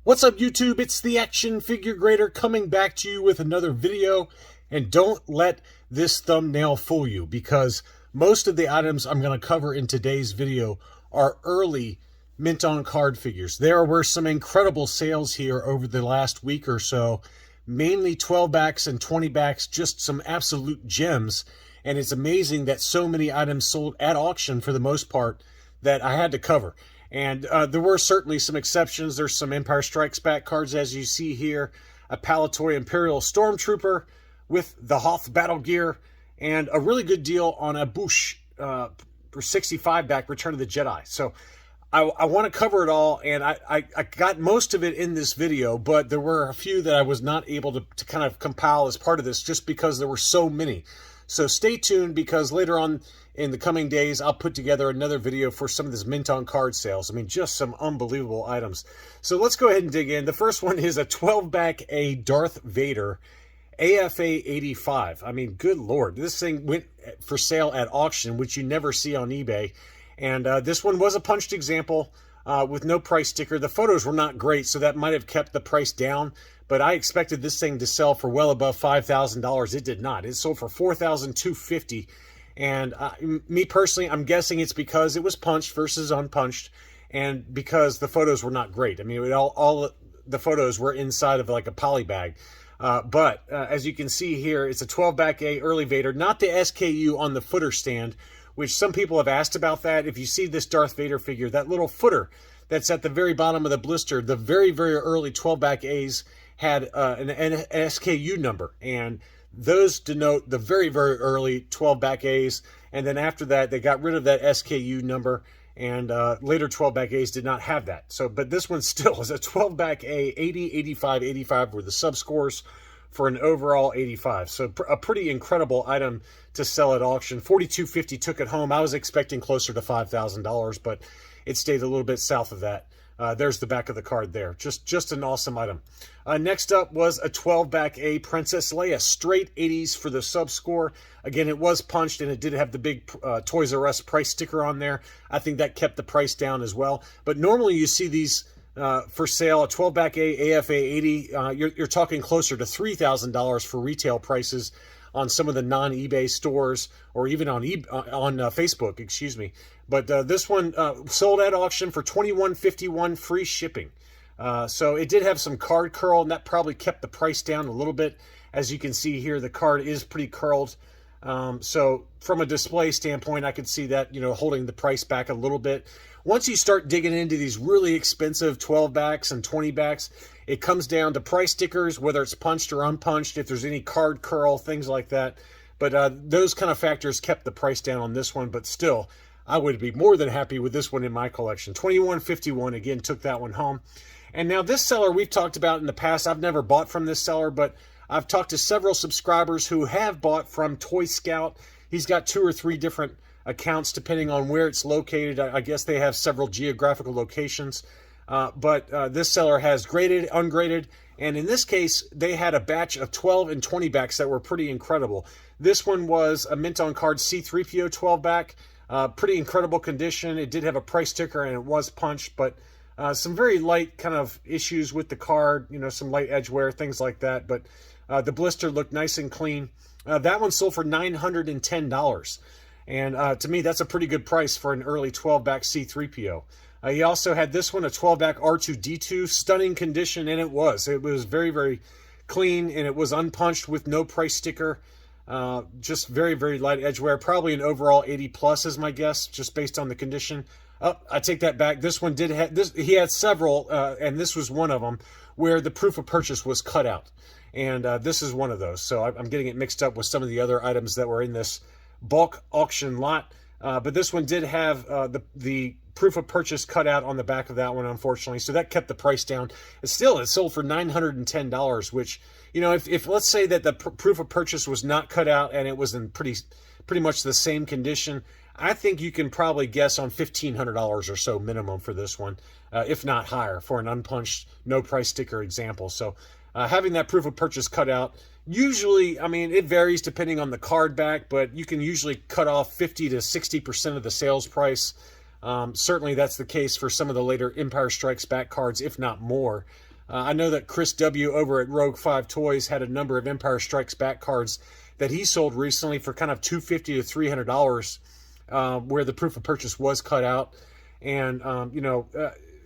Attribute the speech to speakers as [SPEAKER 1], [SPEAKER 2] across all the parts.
[SPEAKER 1] What's up, YouTube? It's the Action Figure Grader coming back to you with another video. And don't let this thumbnail fool you, because most of the items I'm going to cover in today's video are early mint on card figures. There were some incredible sales here over the last week or so, mainly 12 backs and 20 backs, just some absolute gems. And it's amazing that so many items sold at auction for the most part that I had to cover. And there were certainly some exceptions. There's some Empire Strikes Back cards, as you see here, a Palatoy Imperial Stormtrooper with the Hoth battle gear, and a really good deal on a Boushh for 65 back Return of the Jedi. So I want to cover it all, and I got most of it in this video, but there were a few that I was not able to kind of compile as part of this just because there were so many. So stay tuned, because later on in the coming days, I'll put together another video for some of this mint on card sales. I mean, just some unbelievable items. So let's go ahead and dig in. The first one is a 12-back A Darth Vader AFA 85. I mean, good Lord. This thing went for sale at auction, which you never see on eBay. And this one was a punched example with no price sticker. The photos were not great, so that might have kept the price down. But I expected this thing to sell for well above $5,000. It did not. It sold for $4,250. And me personally, I'm guessing it's because it was punched versus unpunched, and because the photos were not great. I mean, all the photos were inside of like a poly bag. But as you can see here, it's a 12-back A early Vader, not the SKU on the footer stand, which some people have asked about that. If you see this Darth Vader figure, that little footer that's at the very bottom of the blister, the very, very early 12-back A's had an SKU number, and those denote the very, very early 12-back A's. And then after that, they got rid of that SKU number, and later 12-back A's did not have that. So, but this one still is a 12-back A, 80, 85, 85 were the sub-scores for an overall 85. So a pretty incredible item to sell at auction. $4,250 took it home. I was expecting closer to $5,000, but it stayed a little bit south of that. There's the back of the card there. Just an awesome item. Next up was a 12-back A Princess Leia, straight 80s for the sub score. Again, it was punched, and it did have the big Toys R Us price sticker on there. I think that kept the price down as well. But normally you see these for sale, a 12-back A AFA 80. You're talking closer to $3,000 for retail prices on some of the non-eBay stores, or even on Facebook, excuse me. But this one sold at auction for $21.51 free shipping. So it did have some card curl, and that probably kept the price down a little bit. As you can see here, the card is pretty curled. So from a display standpoint, I could see that, holding the price back a little bit. Once you start digging into these really expensive 12 backs and 20 backs, it comes down to price stickers, whether it's punched or unpunched, if there's any card curl, things like that. But those kind of factors kept the price down on this one. But still, I would be more than happy with this one in my collection. $21.51, again, took that one home. And now this seller we've talked about in the past. I've never bought from this seller, but I've talked to several subscribers who have bought from Toy Scout. He's got 2 or 3 different accounts depending on where it's located. I guess they have several geographical locations. But this seller has graded, ungraded, and in this case, they had a batch of 12 and 20 backs that were pretty incredible. This one was a mint on card C-3PO 12 back, pretty incredible condition. It did have a price sticker, and it was punched, but some very light kind of issues with the card, some light edge wear, things like that. But the blister looked nice and clean. That one sold for $910. And to me, that's a pretty good price for an early 12-back C-3PO. He also had this one, a 12-back R2-D2, stunning condition, and it was. It was very, very clean, and it was unpunched with no price sticker. Just very, very light edge wear. Probably an overall 80+ is my guess, just based on the condition. Oh, I take that back. This one did have this. He had several, and this was one of them where the proof of purchase was cut out, and this is one of those. So I'm getting it mixed up with some of the other items that were in this bulk auction lot. But this one did have the proof of purchase cut out on the back of that one, unfortunately. So that kept the price down. It sold for $910, which, if let's say that the proof of purchase was not cut out and it was in pretty much the same condition, I think you can probably guess on $1,500 or so minimum for this one, if not higher, for an unpunched, no price sticker example. So having that proof of purchase cut out, usually, I mean, it varies depending on the card back, but you can usually cut off 50 to 60% of the sales price. Certainly that's the case for some of the later Empire Strikes Back cards, if not more. I know that Chris W. over at Rogue 5 Toys had a number of Empire Strikes Back cards that he sold recently for kind of $250 to $300, where the proof of purchase was cut out. And,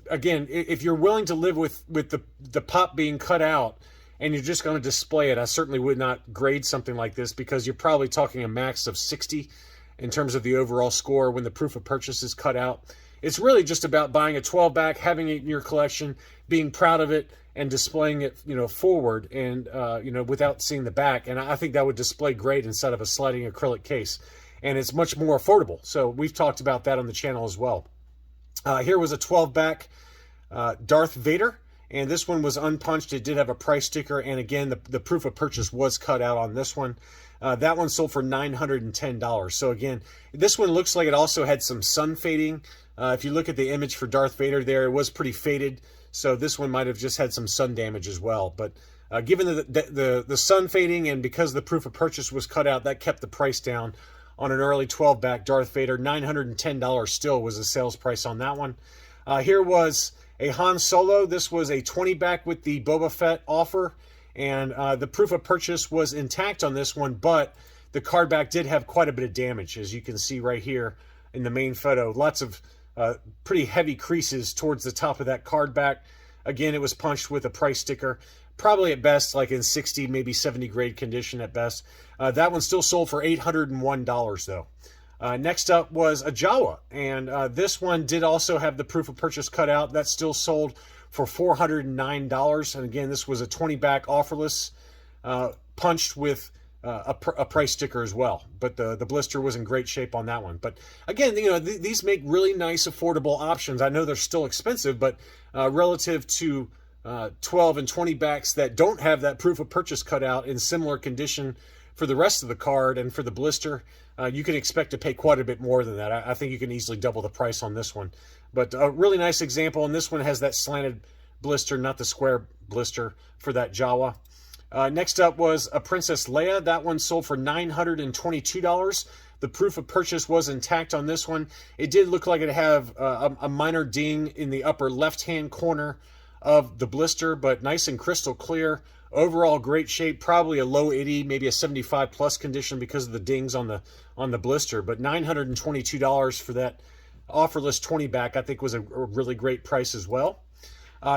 [SPEAKER 1] again, if you're willing to live with the pop being cut out and you're just going to display it, I certainly would not grade something like this, because you're probably talking a max of 60 in terms of the overall score when the proof of purchase is cut out. It's really just about buying a 12-back, having it in your collection, being proud of it, and displaying it, forward and, without seeing the back. And I think that would display great inside of a sliding acrylic case. And it's much more affordable. So we've talked about that on the channel as well. Here was a 12-back Darth Vader. And this one was unpunched. It did have a price sticker. And again, the proof of purchase was cut out on this one. That one sold for $910. So again, this one looks like it also had some sun fading. If you look at the image for Darth Vader there, it was pretty faded. So this one might have just had some sun damage as well. But given the sun fading, and because the proof of purchase was cut out, that kept the price down on an early 12-back Darth Vader. $910 still was the sales price on that one. Here was a Han Solo. This was a 20-back with the Boba Fett offer. And the proof of purchase was intact on this one, but the card back did have quite a bit of damage, as you can see right here in the main photo. Lots of pretty heavy creases towards the top of that card back. Again, it was punched with a price sticker, probably at best like in 60, maybe 70 grade condition at best. That one still sold for $801 though. Next up was a Jawa, and this one did also have the proof of purchase cut out. That still sold for $409. And again, this was a 20-back offerless, punched with a price sticker as well. But the blister was in great shape on that one. But again, these make really nice, affordable options. I know they're still expensive, but relative to 12 and 20 backs that don't have that proof of purchase cut out in similar condition for the rest of the card and for the blister, you can expect to pay quite a bit more than that. I think you can easily double the price on this one. But a really nice example, and this one has that slanted blister, not the square blister for that Jawa. Next up was a Princess Leia. That one sold for $922. The proof of purchase was intact on this one. It did look like it had a minor ding in the upper left-hand corner of the blister, but nice and crystal clear. Overall, great shape. Probably a low 80, maybe a 75 plus condition because of the dings on the blister. But $922 for that offerless 20-back, I think, was a really great price as well.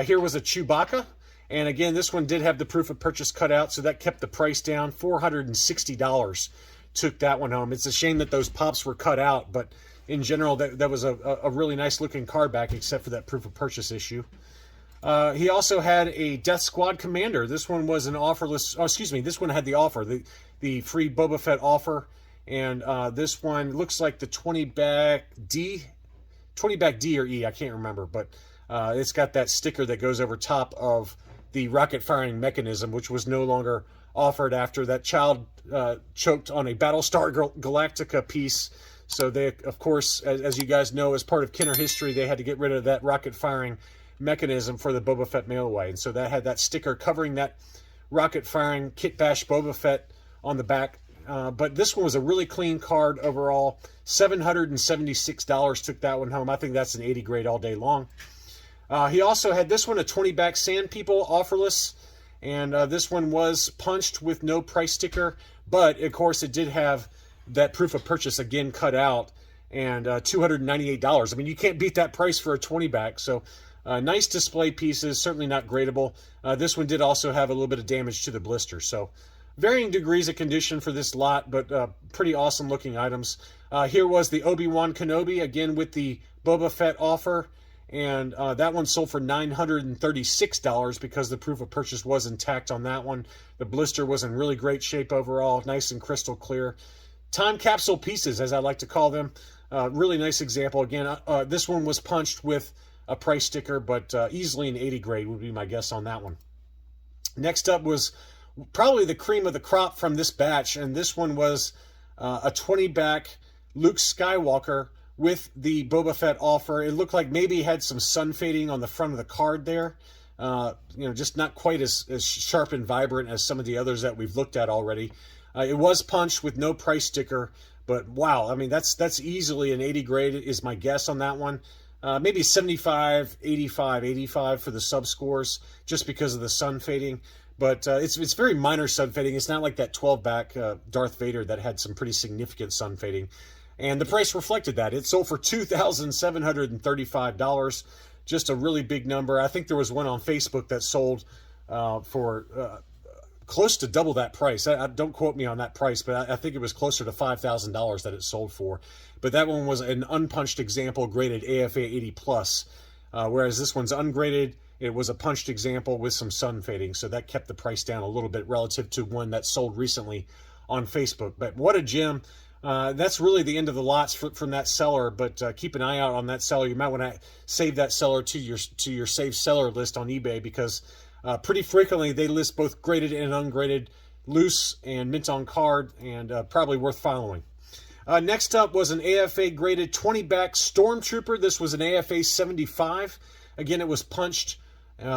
[SPEAKER 1] Here was a Chewbacca. And again, this one did have the proof of purchase cut out, so that kept the price down. $460 took that one home. It's a shame that those pops were cut out, but in general, that was a really nice looking card back, except for that proof of purchase issue. He also had a Death Squad Commander. This one was an offerless, this one had the offer, the free Boba Fett offer. And this one looks like the 20-back D or E, I can't remember, but it's got that sticker that goes over top of the rocket firing mechanism, which was no longer offered after that child choked on a Battlestar Galactica piece. So they, of course, as you guys know, as part of Kenner history, they had to get rid of that rocket firing mechanism for the Boba Fett mail away. And so that had that sticker covering that rocket firing Kit Bash Boba Fett on the back. But this one was a really clean card overall. $776 took that one home. I think that's an 80 grade all day long. He also had this one, a 20-back Sand People offerless. And this one was punched with no price sticker. But, of course, it did have that proof of purchase again cut out. And $298. I mean, you can't beat that price for a 20-back. So, nice display pieces, certainly not gradable. This one did also have a little bit of damage to the blister. So, varying degrees of condition for this lot, but pretty awesome looking items. Here was the Obi-Wan Kenobi, again with the Boba Fett offer. And that one sold for $936 because the proof of purchase was intact on that one. The blister was in really great shape overall, nice and crystal clear. Time capsule pieces, as I like to call them. Really nice example. Again, this one was punched with a price sticker, but easily an 80 grade would be my guess on that one. Next up was probably the cream of the crop from this batch, and this one was a 20-back Luke Skywalker with the Boba Fett offer. It looked like maybe it had some sun fading on the front of the card there. Just not quite as sharp and vibrant as some of the others that we've looked at already. It was punched with no price sticker, but wow, I mean, that's easily an 80 grade is my guess on that one. maybe 75, 85, 85 for the sub scores, just because of the sun fading. But it's very minor sun fading. It's not like that 12 back Darth Vader that had some pretty significant sun fading. And the price reflected that. It sold for $2,735, just a really big number. I think there was one on Facebook that sold for close to double that price. Don't quote me on that price, but I think it was closer to $5,000 that it sold for. But that one was an unpunched example graded AFA 80 plus, whereas this one's ungraded. It was a punched example with some sun fading, so that kept the price down a little bit relative to one that sold recently on Facebook. But what a gem. That's really the end of the lots from that seller, but keep an eye out on that seller. You might want to save that seller to your saved seller list on eBay, because pretty frequently they list both graded and ungraded, loose and mint on card, and probably worth following. Next up was an AFA graded 20 back Stormtrooper. This was an AFA 75. Again, it was punched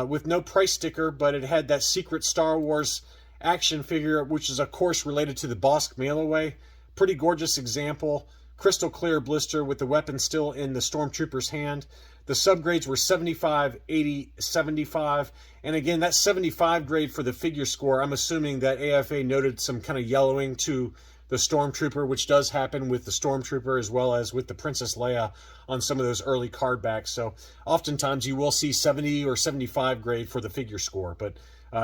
[SPEAKER 1] with no price sticker, but it had that secret Star Wars action figure, which is of course related to the Bossk mail-away. Pretty gorgeous example. Crystal clear blister with the weapon still in the Stormtrooper's hand. The subgrades were 75, 80, 75. And again, that 75 grade for the figure score, I'm assuming that AFA noted some kind of yellowing to the Stormtrooper, which does happen with the Stormtrooper as well as with the Princess Leia on some of those early card backs. So oftentimes you will see 70 or 75 grade for the figure score. But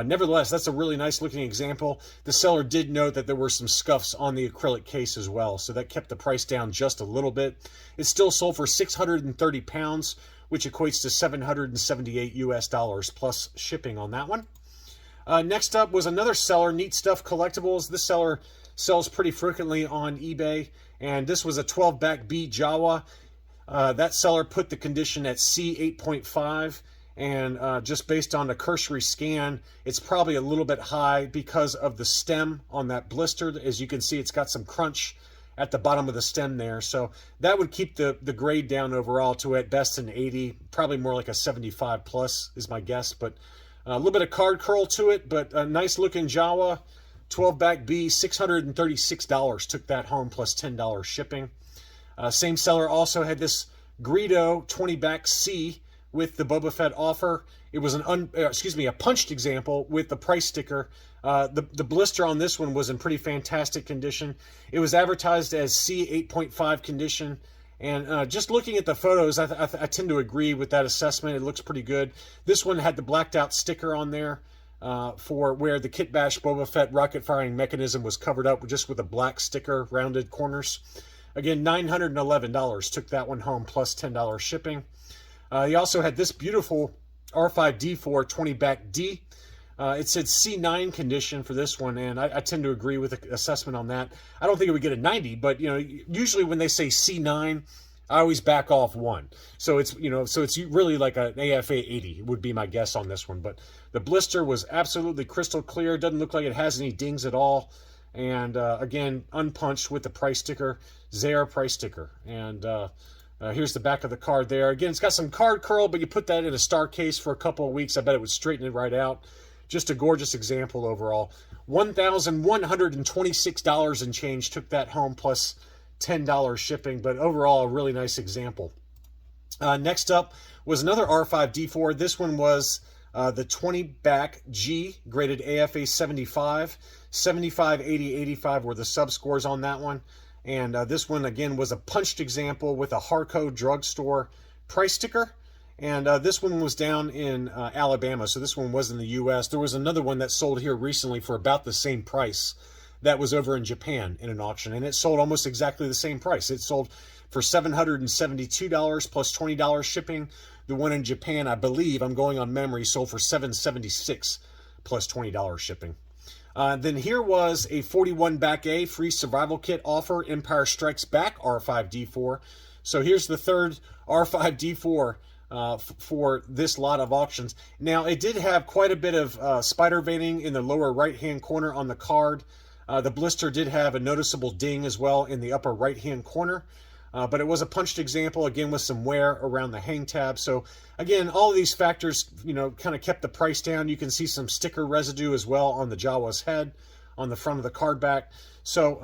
[SPEAKER 1] nevertheless, that's a really nice looking example. The seller did note that there were some scuffs on the acrylic case as well, so that kept the price down just a little bit. It still sold for 630 pounds, which equates to 778 US dollars plus shipping on that one. Next up was another seller, Neat Stuff Collectibles. This seller sells pretty frequently on eBay, and this was a 12 back B Jawa. That seller put the condition at C 8.5. And just based on the cursory scan, it's probably a little bit high because of the stem on that blister. As you can see, it's got some crunch at the bottom of the stem there. So that would keep the grade down overall to at best an 80, probably more like a 75 plus is my guess. But a little bit of card curl to it, but a nice looking Jawa, 12 back B, $636. Took that home plus $10 shipping. Same seller also had this Greedo 20 back C with the Boba Fett offer. It was a punched example with the price sticker. The blister on this one was in pretty fantastic condition. It was advertised as C 8.5 condition, and just looking at the photos, I tend to agree with that assessment. It looks pretty good. This one had the blacked out sticker on there for where the Kit Bash Boba Fett rocket firing mechanism was covered up just with a black sticker, rounded corners. Again, $911. Took that one home plus $10 shipping. He also had this beautiful R5D4 20 back D. It said C9 condition for this one, and I tend to agree with the assessment on that. I don't think it would get a 90, but usually when they say C9, I always back off one. So it's really like an AFA 80 would be my guess on this one. But the blister was absolutely crystal clear. Doesn't look like it has any dings at all. And again, unpunched with the price sticker, Zare price sticker. And here's the back of the card there. Again, it's got some card curl, but you put that in a star case for a couple of weeks, I bet it would straighten it right out. Just a gorgeous example overall. $1,126 and change. Took that home plus $10 shipping, but overall a really nice example. Next up was another R5D4. This one was the 20 back G, graded AFA 75. 75, 80, 85 were the sub scores on that one. And this one, again, was a punched example with a Harco drugstore price sticker. And this one was down in Alabama, so this one was in the U.S. There was another one that sold here recently for about the same price that was over in Japan in an auction, and it sold almost exactly the same price. It sold for $772 plus $20 shipping. The one in Japan, I believe, I'm going on memory, sold for $776 plus $20 shipping. Then here was a 41 back A free survival kit offer, Empire Strikes Back R5D4. So here's the third R5D4 for this lot of auctions. Now, it did have quite a bit of spider veining in the lower right-hand corner on the card. The blister did have a noticeable ding as well in the upper right-hand corner. But it was a punched example, again, with some wear around the hang tab. So, again, all of these factors, kind of kept the price down. You can see some sticker residue as well on the Jawa's head, on the front of the card back. So,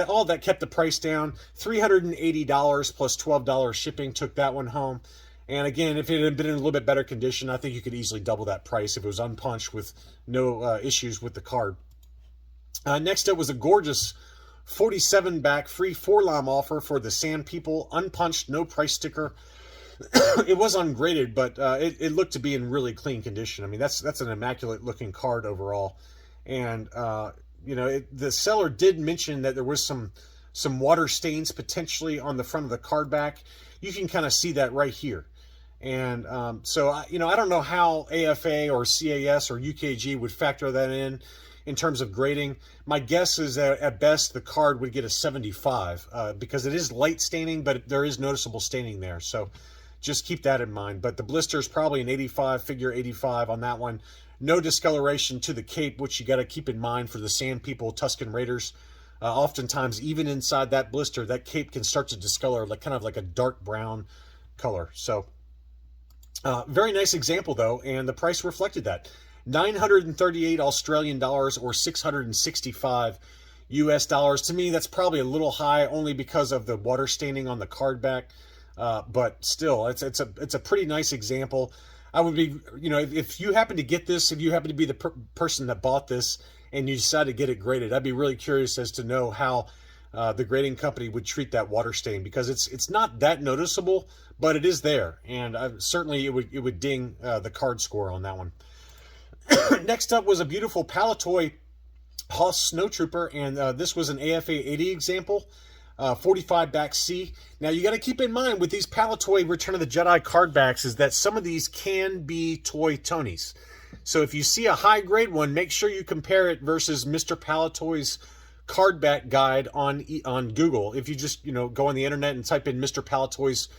[SPEAKER 1] all that kept the price down. $380 plus $12 shipping took that one home. And again, if it had been in a little bit better condition, I think you could easily double that price if it was unpunched with no issues with the card. Next up was a gorgeous 47 back free 4-lime offer for the Sand People, unpunched, no price sticker. It was ungraded, but it looked to be in really clean condition. I mean, that's an immaculate looking card overall. And you know, the seller did mention that there was some water stains potentially on the front of the card back. You can kind of see that right here. And so, you know, I don't know how AFA or CAS or UKG would factor that in terms of grading. My guess is that at best the card would get a 75 because it is light staining, but there is noticeable staining there. So just keep that in mind. But the blister is probably an 85, figure 85 on that one. No discoloration to the cape, which you got to keep in mind for the Sand People Tusken Raiders. Oftentimes, even inside that blister, that cape can start to discolor, like kind of like a dark brown color. So very nice example though, and the price reflected that. 938 Australian dollars or 665 US dollars. To me, that's probably a little high, only because of the water staining on the card back. But still, it's a pretty nice example. I would be, you know, if you happen to get this, if you happen to be the person that bought this and you decide to get it graded, I'd be really curious as to know how the grading company would treat that water stain, because it's not that noticeable, but it is there, and certainly it would ding the card score on that one. Next up was a beautiful Palitoy Hoss Snowtrooper, and this was an AFA 80 example, 45 back C. Now you got to keep in mind with these Palitoy Return of the Jedi card backs is that some of these can be toy Tonys. So if you see a high grade one, make sure you compare it versus Mr. Palitoy's card back guide on Google. If you just, you know, go on the internet and type in Mr. Palitoy's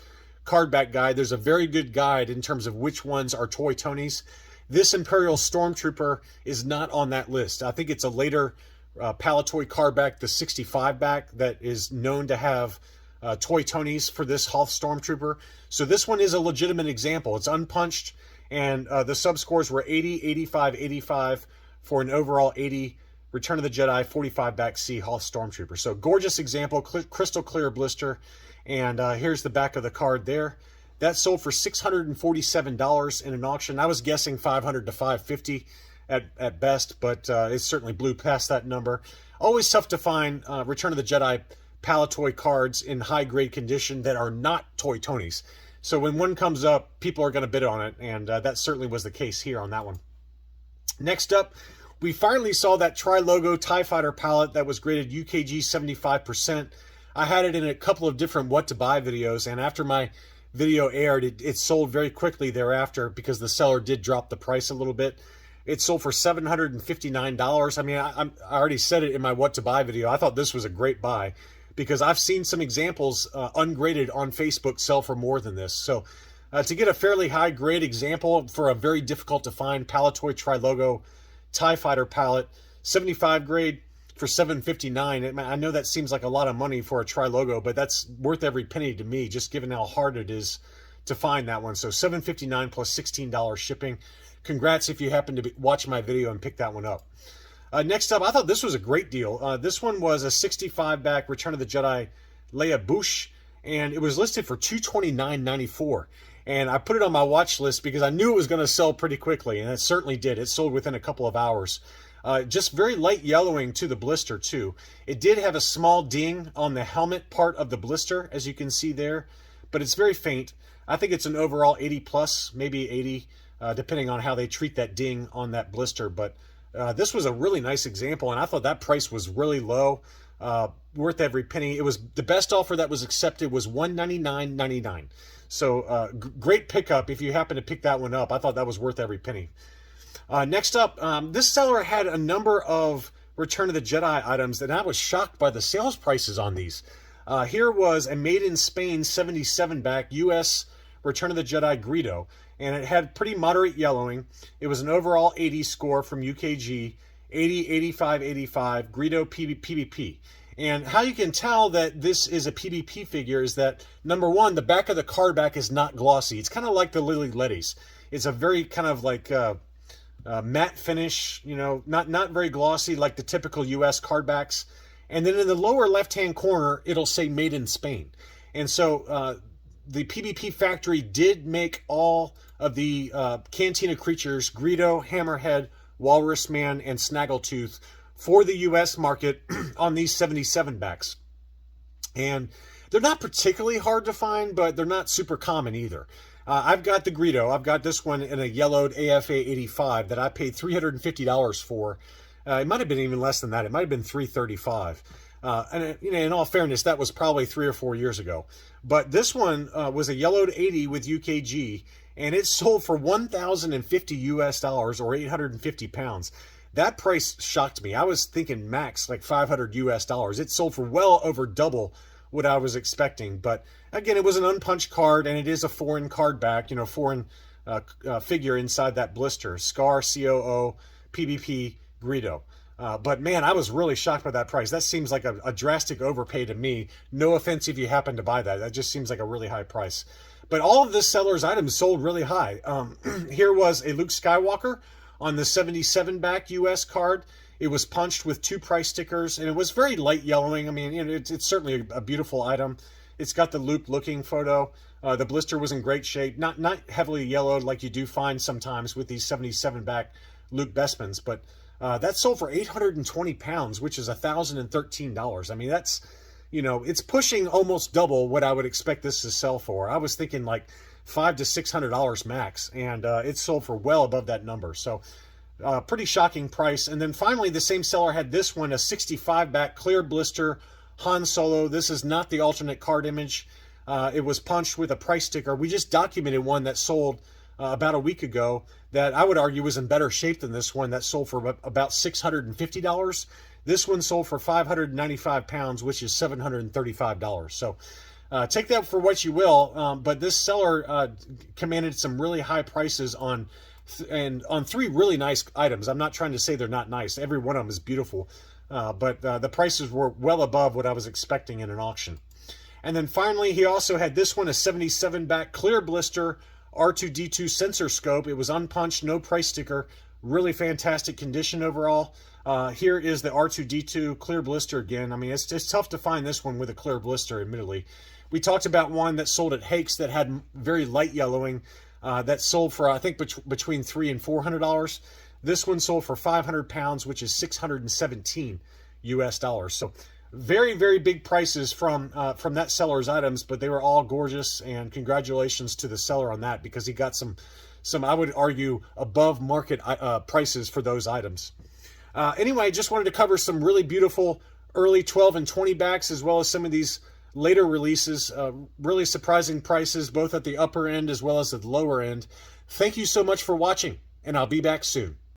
[SPEAKER 1] card back guide, there's a very good guide in terms of which ones are toy Tonys. This Imperial Stormtrooper is not on that list. I think it's a later Palitoy card back, the 65 back, that is known to have toy Tonys for this Hoth Stormtrooper. So this one is a legitimate example. It's unpunched, and the subscores were 80, 85, 85 for an overall 80 Return of the Jedi 45 back C Hoth Stormtrooper. So gorgeous example, crystal clear blister, and here's the back of the card there. That sold for $647 in an auction. I was guessing $500 to $550 at best, but it certainly blew past that number. Always tough to find Return of the Jedi Palitoy cards in high-grade condition that are not toy Tonys. So when one comes up, people are going to bid on it, and that certainly was the case here on that one. Next up, we finally saw that Tri-Logo TIE Fighter palette that was graded UKG 75%. I had it in a couple of different what to buy videos, and after my video aired, it sold very quickly thereafter because the seller did drop the price a little bit. It sold for $759. I mean, I already said it in my what to buy video. I thought this was a great buy because I've seen some examples ungraded on Facebook sell for more than this. So to get a fairly high grade example for a very difficult to find Palitoy Tri-Logo TIE Fighter palette, 75 grade for $759. I know that seems like a lot of money for a Tri-Logo, but that's worth every penny to me, just given how hard it is to find that one. So $759 plus $16 shipping. Congrats if you happen to watch my video and pick that one up. Next up, I thought this was a great deal. This one was a 65 back Return of the Jedi Leia Boushh, and it was listed for $229.94. And I put it on my watch list because I knew it was going to sell pretty quickly, and it certainly did. It sold within a couple of hours. Just very light yellowing to the blister too. It did have a small ding on the helmet part of the blister, as you can see there, but it's very faint. I think it's an overall 80 plus, maybe 80, depending on how they treat that ding on that blister. But this was a really nice example, and I thought that price was really low, worth every penny. It was the best offer that was accepted was $199.99. So great pickup if you happen to pick that one up. I thought that was worth every penny. Next up, this seller had a number of Return of the Jedi items, and I was shocked by the sales prices on these. Here was a made in Spain 77 back US Return of the Jedi Greedo, and it had pretty moderate yellowing. It was an overall 80 score from UKG, 80, 85, 85, Greedo PvP. And how you can tell that this is a PvP figure is that, number one, the back of the card back is not glossy. It's kind of like the Lily Lettys. It's a very kind of like matte finish, you know, not very glossy like the typical US card backs. And then in the lower left-hand corner, it'll say Made in Spain. And so the PvP factory did make all of the Cantina creatures, Greedo, Hammerhead, Walrus Man, and Snaggletooth for the US market on these 77 backs. And they're not particularly hard to find, but they're not super common either. I've got the Greedo. I've got this one in a yellowed AFA 85 that I paid $350 for. It might have been even less than that. It might have been $335. And in all fairness, that was probably 3 or 4 years ago. But this one was a yellowed 80 with UKG, and it sold for $1,050 US dollars, or 850 pounds. That price shocked me. I was thinking max like 500 US dollars. It sold for well over double what I was expecting. But again, it was an unpunched card, and it is a foreign card back, foreign figure inside that blister. Scar, COO, PvP, Greedo. But man, I was really shocked by that price. That seems like a drastic overpay to me. No offense if you happen to buy that. That just seems like a really high price. But all of this seller's items sold really high. Here was a Luke Skywalker on the 77 back US card. It was punched with 2 price stickers, and it was very light yellowing. I mean, it's certainly a beautiful item. It's got the Luke looking photo. The blister was in great shape. Not heavily yellowed like you do find sometimes with these 77 back Luke Bespins, but that sold for 820 pounds, which is $1,013. I mean, that's, it's pushing almost double what I would expect this to sell for. I was thinking like $500 to $600 max, and it sold for well above that number. So pretty shocking price. And then finally, the same seller had this one, a 65 back clear blister Han Solo. This is not the alternate card image. It was punched with a price sticker. We just documented one that sold about a week ago that I would argue was in better shape than this one that sold for about $650. This one sold for 595 pounds, which is $735. So take that for what you will. But this seller commanded some really high prices on 3 really nice items. I'm not trying to say they're not nice. Every one of them is beautiful. But the prices were well above what I was expecting in an auction. And then finally, he also had this one, a 77 back clear blister R2-D2 sensor scope. It was unpunched, no price sticker, really fantastic condition overall. Here is the R2-D2 clear blister again. I mean, it's tough to find this one with a clear blister, admittedly. We talked about one that sold at Hakes that had very light yellowing that sold for, I think, between $300 and $400. This one sold for 500 pounds, which is $617 US dollars. So very, very big prices from that seller's items, but they were all gorgeous, and congratulations to the seller on that, because he got some I would argue above market prices for those items. Anyway, I just wanted to cover some really beautiful early 12 and 20 backs, as well as some of these later releases. Really surprising prices, both at the upper end as well as at the lower end. Thank you so much for watching, and I'll be back soon.